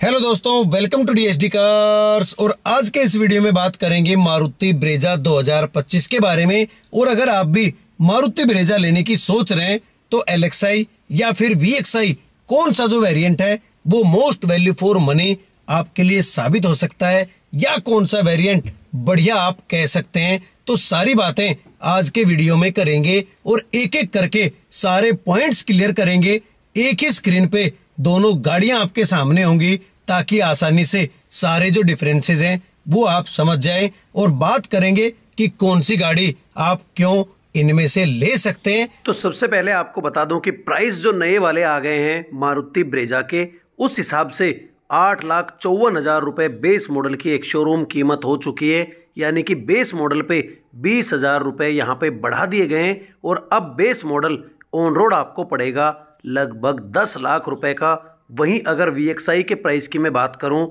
Hello दोस्तों, welcome to DSD cars. और आज के इस वीडियो में बात करेंगे मारुति ब्रेजा 2025 के बारे में। और अगर आप भी मारुति ब्रेजा लेने की सोच रहे हैं तो एलएक्सआई या फिर वीएक्सआई कौन सा जो वेरिएंट है वो मोस्ट वैल्यू फॉर मनी आपके लिए साबित हो सकता है, या कौन सा वेरिएंट बढ़िया आप कह सकते हैं। तो सारी बातें आज के वीडियो में करेंगे और एक एक करके सारे पॉइंट्स क्लियर करेंगे। एक ही स्क्रीन पे दोनों गाड़ियां आपके सामने होंगी ताकि आसानी से सारे जो डिफरेंसेस हैं वो आप समझ जाएं। और बात करेंगे कि कौन सी गाड़ी आप क्यों इनमें से ले सकते हैं। तो सबसे पहले आपको बता दूं कि प्राइस जो नए वाले आ गए हैं मारुति ब्रेजा के, उस हिसाब से 8,54,000 रुपए बेस मॉडल की एक शोरूम कीमत हो चुकी है। यानी कि बेस मॉडल पे 20,000 रुपए यहाँ पे बढ़ा दिए गए हैं और अब बेस मॉडल ऑन रोड आपको पड़ेगा लगभग 10 लाख रुपए का। वहीं अगर वीएक्सआई के प्राइस की मैं बात करूं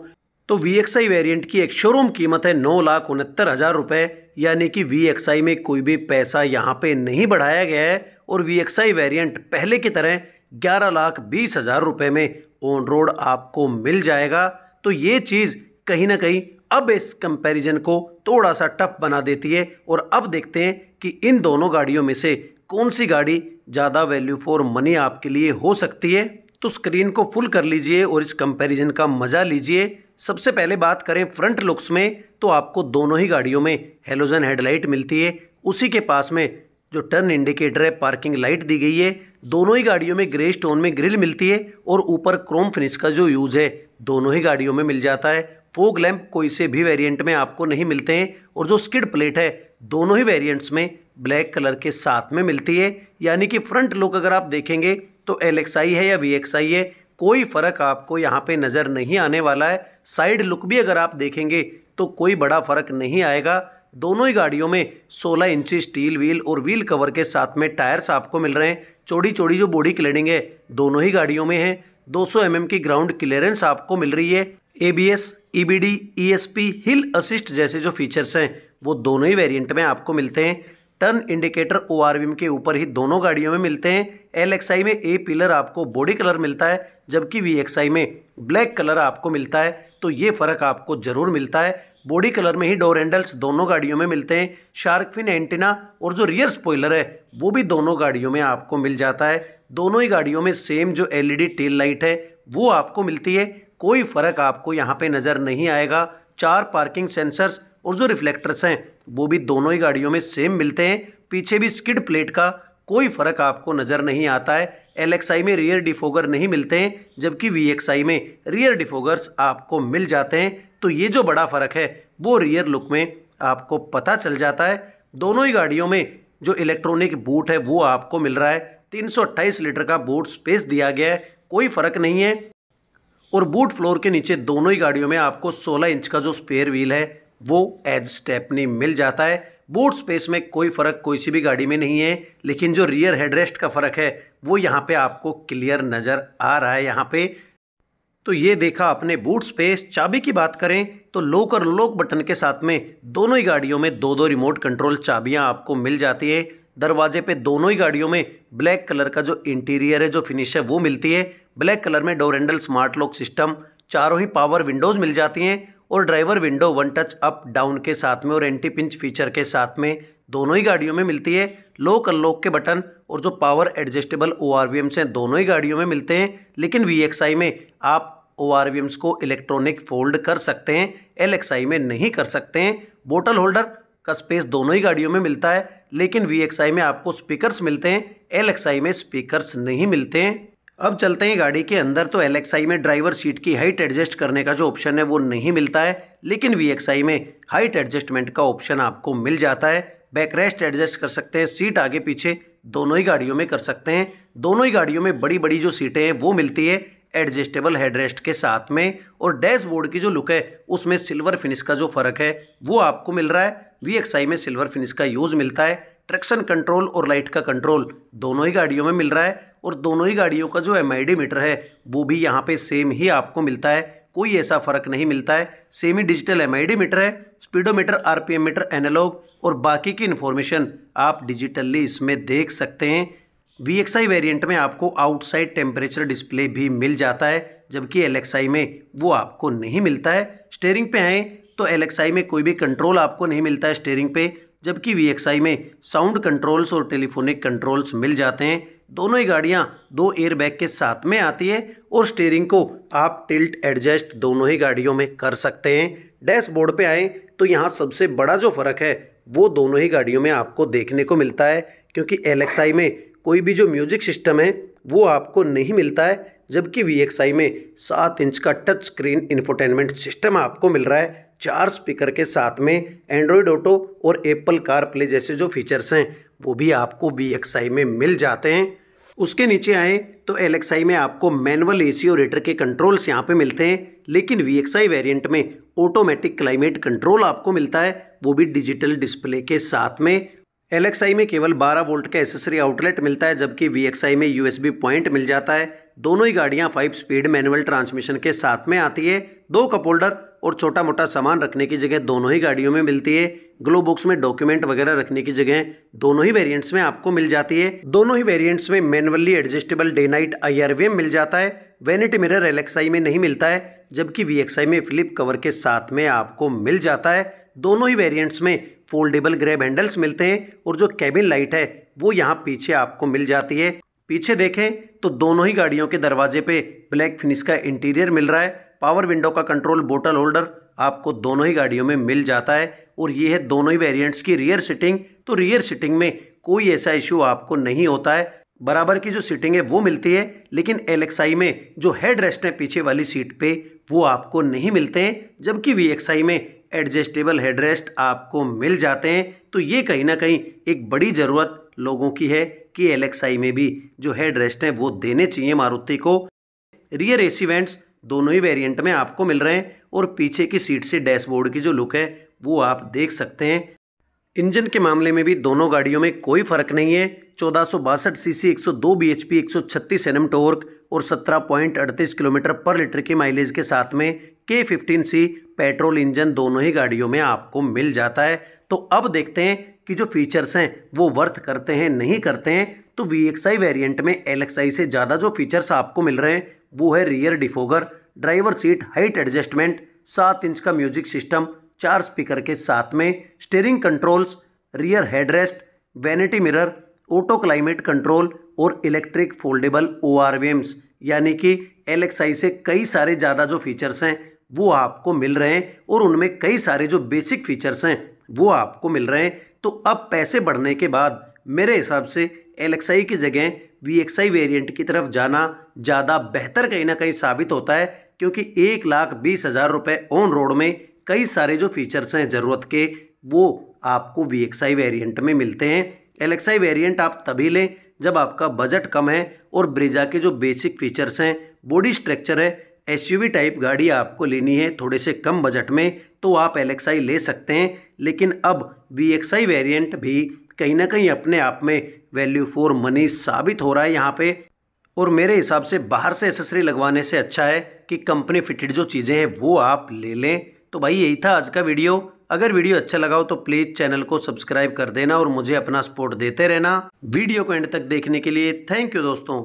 तो वीएक्सआई वेरिएंट की एक शोरूम कीमत है 9,69,000 रुपए। यानी कि वीएक्सआई में कोई भी पैसा यहां पे नहीं बढ़ाया गया है और वीएक्सआई वेरिएंट पहले की तरह 11,20,000 रुपए में ऑन रोड आपको मिल जाएगा। तो ये चीज़ कहीं ना कहीं अब इस कंपैरिजन को थोड़ा सा टफ बना देती है। और अब देखते हैं कि इन दोनों गाड़ियों में से कौन सी गाड़ी ज़्यादा वैल्यू फॉर मनी आपके लिए हो सकती है। तो स्क्रीन को फुल कर लीजिए और इस कंपैरिजन का मजा लीजिए। सबसे पहले बात करें फ्रंट लुक्स में, तो आपको दोनों ही गाड़ियों में हेलोजन हेडलाइट मिलती है। उसी के पास में जो टर्न इंडिकेटर है, पार्किंग लाइट दी गई है। दोनों ही गाड़ियों में ग्रे स्टोन में ग्रिल मिलती है और ऊपर क्रोम फिनिश का जो यूज है दोनों ही गाड़ियों में मिल जाता है। फोग लैंप कोई से भी वेरिएंट में आपको नहीं मिलते हैं और जो स्किड प्लेट है दोनों ही वेरिएंट्स में ब्लैक कलर के साथ में मिलती है। यानी कि फ्रंट लुक अगर आप देखेंगे तो एलएक्सआई है या वीएक्सआई है, कोई फर्क आपको यहाँ पे नज़र नहीं आने वाला है। साइड लुक भी अगर आप देखेंगे तो कोई बड़ा फर्क नहीं आएगा। दोनों ही गाड़ियों में 16 इंची स्टील व्हील और व्हील कवर के साथ में टायर्स आपको मिल रहे हैं। चौड़ी चौड़ी जो बॉडी क्लैडिंग है दोनों ही गाड़ियों में है। 200 mm की ग्राउंड क्लियरेंस आपको मिल रही है। एबीएस, ईबीडी, ईएसपी, हिल असिस्ट जैसे जो फीचर्स हैं वो दोनों ही वेरिएंट में आपको मिलते हैं। टर्न इंडिकेटर ओआरवीएम के ऊपर ही दोनों गाड़ियों में मिलते हैं। एलएक्सआई में ए पिलर आपको बॉडी कलर मिलता है, जबकि वीएक्सआई में ब्लैक कलर आपको मिलता है। तो ये फ़र्क आपको ज़रूर मिलता है। बॉडी कलर में ही डोर हैंडल्स दोनों गाड़ियों में मिलते हैं। शार्क फिन एंटीना और जो रियर स्पॉइलर है वो भी दोनों गाड़ियों में आपको मिल जाता है। दोनों ही गाड़ियों में सेम जो एलईडी टेल लाइट है वो आपको मिलती है। कोई फ़र्क आपको यहाँ पे नज़र नहीं आएगा। 4 पार्किंग सेंसर्स और जो रिफ्लेक्टर्स हैं वो भी दोनों ही गाड़ियों में सेम मिलते हैं। पीछे भी स्किड प्लेट का कोई फ़र्क आपको नज़र नहीं आता है। एलएक्सआई में रियर डिफोगर नहीं मिलते हैं, जबकि वीएक्सआई में रियर डिफोगर्स आपको मिल जाते हैं। तो ये जो बड़ा फ़र्क है वो रियर लुक में आपको पता चल जाता है। दोनों ही गाड़ियों में जो इलेक्ट्रॉनिक बूट है वो आपको मिल रहा है। 328 लीटर का बूट स्पेस दिया गया है, कोई फ़र्क नहीं है। और बूट फ्लोर के नीचे दोनों ही गाड़ियों में आपको 16 इंच का जो स्पेयर व्हील है वो एज स्टेपनी मिल जाता है। बूट स्पेस में कोई फ़र्क कोई सी भी गाड़ी में नहीं है, लेकिन जो रियर हेडरेस्ट का फ़र्क है वो यहाँ पे आपको क्लियर नज़र आ रहा है। यहाँ पे तो ये देखा अपने बूट स्पेस। चाबी की बात करें तो लॉक और लॉक बटन के साथ में दोनों ही गाड़ियों में 2-2 रिमोट कंट्रोल चाबियाँ आपको मिल जाती है। दरवाजे पे दोनों ही गाड़ियों में ब्लैक कलर का जो इंटीरियर है, जो फिनिश है वो मिलती है। ब्लैक कलर में door handle smart lock system, चारों ही पावर विंडोज़ मिल जाती हैं और driver window 1 touch up down के साथ में और एंटी पिंच फीचर के साथ में दोनों ही गाड़ियों में मिलती है। लॉक अनलॉक के बटन और जो पावर एडजस्टेबल ओआरवीएम्स हैं दोनों ही गाड़ियों में मिलते हैं, लेकिन वीएक्सआई में आप ओआरवीएम्स को इलेक्ट्रॉनिक फोल्ड कर सकते हैं, एलएक्सआई में नहीं कर सकते हैं। बोतल होल्डर का स्पेस दोनों ही गाड़ियों में मिलता है, लेकिन वीएक्सआई में आपको स्पीकर्स मिलते हैं, एलएक्सआई में स्पीकर्स नहीं मिलते हैं। अब चलते हैं गाड़ी के अंदर। तो एलएक्सआई में ड्राइवर सीट की हाइट एडजस्ट करने का जो ऑप्शन है वो नहीं मिलता है, लेकिन वीएक्सआई में हाइट एडजस्टमेंट का ऑप्शन आपको मिल जाता है। बैक रेस्ट एडजस्ट कर सकते हैं, सीट आगे पीछे दोनों ही गाड़ियों में कर सकते हैं। दोनों ही गाड़ियों में बड़ी बड़ी जो सीटें हैं वो मिलती है एडजस्टेबल हेडरेस्ट के साथ में। और डैशबोर्ड की जो लुक है उसमें सिल्वर फिनिश का जो फ़र्क है वो आपको मिल रहा है। वीएक्सआई में सिल्वर फिनिश का यूज़ मिलता है। ट्रैक्शन कंट्रोल और लाइट का कंट्रोल दोनों ही गाड़ियों में मिल रहा है और दोनों ही गाड़ियों का जो एमआईडी मीटर है वो भी यहाँ पे सेम ही आपको मिलता है। कोई ऐसा फ़र्क नहीं मिलता है। सेमी डिजिटल एमआईडी मीटर है, स्पीडोमीटर, आरपीएम मीटर एनालॉग और बाकी की इन्फॉर्मेशन आप डिजिटली इसमें देख सकते हैं। वीएक्सआई वेरिएंट में आपको आउटसाइड टेम्परेचर डिस्प्ले भी मिल जाता है। जबकि LXi में वो आपको नहीं मिलता है। स्टीयरिंग पे आए तो LXi में कोई भी कंट्रोल आपको नहीं मिलता है स्टीयरिंग पे, जबकि VXi में साउंड कंट्रोल्स और टेलीफोनिक कंट्रोल्स मिल जाते हैं। दोनों ही गाड़ियां 2 एयरबैग के साथ में आती है और स्टीयरिंग को आप टिल्ट एडजस्ट दोनों ही गाड़ियों में कर सकते हैं। डैशबोर्ड पे आए तो यहाँ सबसे बड़ा जो फ़र्क है वो दोनों ही गाड़ियों में आपको देखने को मिलता है, क्योंकि LXi में कोई भी जो म्यूजिक सिस्टम है वो आपको नहीं मिलता है, जबकि VXi में 7 इंच का टच स्क्रीन इंफोटेनमेंट सिस्टम आपको मिल रहा है। 4 स्पीकर के साथ में एंड्रॉयड ऑटो और एप्पल कार प्ले जैसे जो फीचर्स हैं वो भी आपको VXi में मिल जाते हैं। उसके नीचे आए तो LXi में आपको मैनुअल AC और रेटर के कंट्रोल्स यहाँ पे मिलते हैं, लेकिन VXi वेरिएंट में ऑटोमेटिक क्लाइमेट कंट्रोल आपको मिलता है, वो भी डिजिटल डिस्प्ले के साथ में। LXi में केवल 12 वोल्ट का एसेसरी आउटलेट मिलता है, जबकि VXi में USB पॉइंट मिल जाता है। दोनों ही गाड़ियां 5 स्पीड मैनुअल ट्रांसमिशन के साथ में आती है। 2 कप होल्डर और छोटा मोटा सामान रखने की जगह दोनों ही गाड़ियों में मिलती है। ग्लो बॉक्स में डॉक्यूमेंट वगैरह रखने की जगह दोनों ही वेरिएंट्स में आपको मिल जाती है। दोनों ही वेरिएंट्स में manually adjustable day night IRVM मिल जाता है। वैनिटी मिरर LXi में नहीं मिलता है, जबकि VXi में फ्लिप कवर के साथ में आपको मिल जाता है। दोनों ही वेरिएंट्स में फोल्डेबल ग्रैब हैंडल्स मिलते हैं और जो कैबिन लाइट है वो यहाँ पीछे आपको मिल जाती है। पीछे देखें तो दोनों ही गाड़ियों के दरवाजे पे ब्लैक फिनिश का इंटीरियर मिल रहा है। पावर विंडो का कंट्रोल बोतल होल्डर आपको दोनों ही गाड़ियों में मिल जाता है और ये है दोनों ही वेरिएंट्स की रियर सीटिंग। तो रियर सीटिंग में कोई ऐसा इशू आपको नहीं होता है, बराबर की जो सीटिंग है वो मिलती है, लेकिन LXi में जो हेड रेस्ट है पीछे वाली सीट पे वो आपको नहीं मिलते हैं, जबकि VXi में एडजस्टेबल हेडरेस्ट आपको मिल जाते हैं। तो ये कहीं ना कहीं एक बड़ी ज़रूरत लोगों की है कि LXi में भी जो हेडरेस्ट हैं वो देने चाहिए मारुति को। रियर AC वेंट्स दोनों ही वेरिएंट में आपको मिल रहे हैं और पीछे की सीट से डैशबोर्ड की जो लुक है वो आप देख सकते हैं। इंजन के मामले में भी दोनों गाड़ियों में कोई फर्क नहीं है। 1462 सीसी 102 bhp 136 Nm टॉर्क और 17.38 किलोमीटर पर लीटर की माइलेज के साथ में K15C पेट्रोल इंजन दोनों ही गाड़ियों में आपको मिल जाता है। तो अब देखते हैं कि जो फीचर्स हैं वो वर्थ करते हैं नहीं करते हैं। तो VXi वेरिएंट में LXi से ज़्यादा जो फीचर्स आपको मिल रहे हैं वो है rear defogger, driver seat height adjustment, 7 inch का म्यूजिक सिस्टम, 4 स्पीकर के साथ में steering controls, rear headrest, vanity mirror, auto climate control और इलेक्ट्रिक फोल्डेबल ORVMs, यानी कि LXi से कई सारे ज़्यादा जो फीचर्स हैं वो आपको मिल रहे हैं और उनमें कई सारे जो बेसिक फीचर्स हैं वो आपको मिल रहे हैं। तो अब पैसे बढ़ने के बाद मेरे हिसाब से LXi की जगह VXi वेरिएंट की तरफ जाना ज़्यादा बेहतर कहीं ना कहीं साबित होता है, क्योंकि 1,20,000 रुपये ऑन रोड में कई सारे जो फीचर्स हैं ज़रूरत के वो आपको VXi वेरिएंट में मिलते हैं। LXi वेरिएंट आप तभी लें जब आपका बजट कम है और ब्रेजा के जो बेसिक फीचर्स हैं, बॉडी स्ट्रक्चर है, SUV टाइप गाड़ी आपको लेनी है थोड़े से कम बजट में, तो आप LXi ले सकते हैं। लेकिन अब VXi वेरिएंट भी कहीं ना कहीं अपने आप में वैल्यू फॉर मनी साबित हो रहा है यहाँ पे, और मेरे हिसाब से बाहर से एसेसरी लगवाने से अच्छा है कि कंपनी फिटेड जो चीज़ें हैं वो आप ले लें। तो भाई यही था आज का वीडियो। अगर वीडियो अच्छा लगा हो तो प्लीज़ चैनल को सब्सक्राइब कर देना और मुझे अपना सपोर्ट देते रहना। वीडियो को एंड तक देखने के लिए थैंक यू दोस्तों।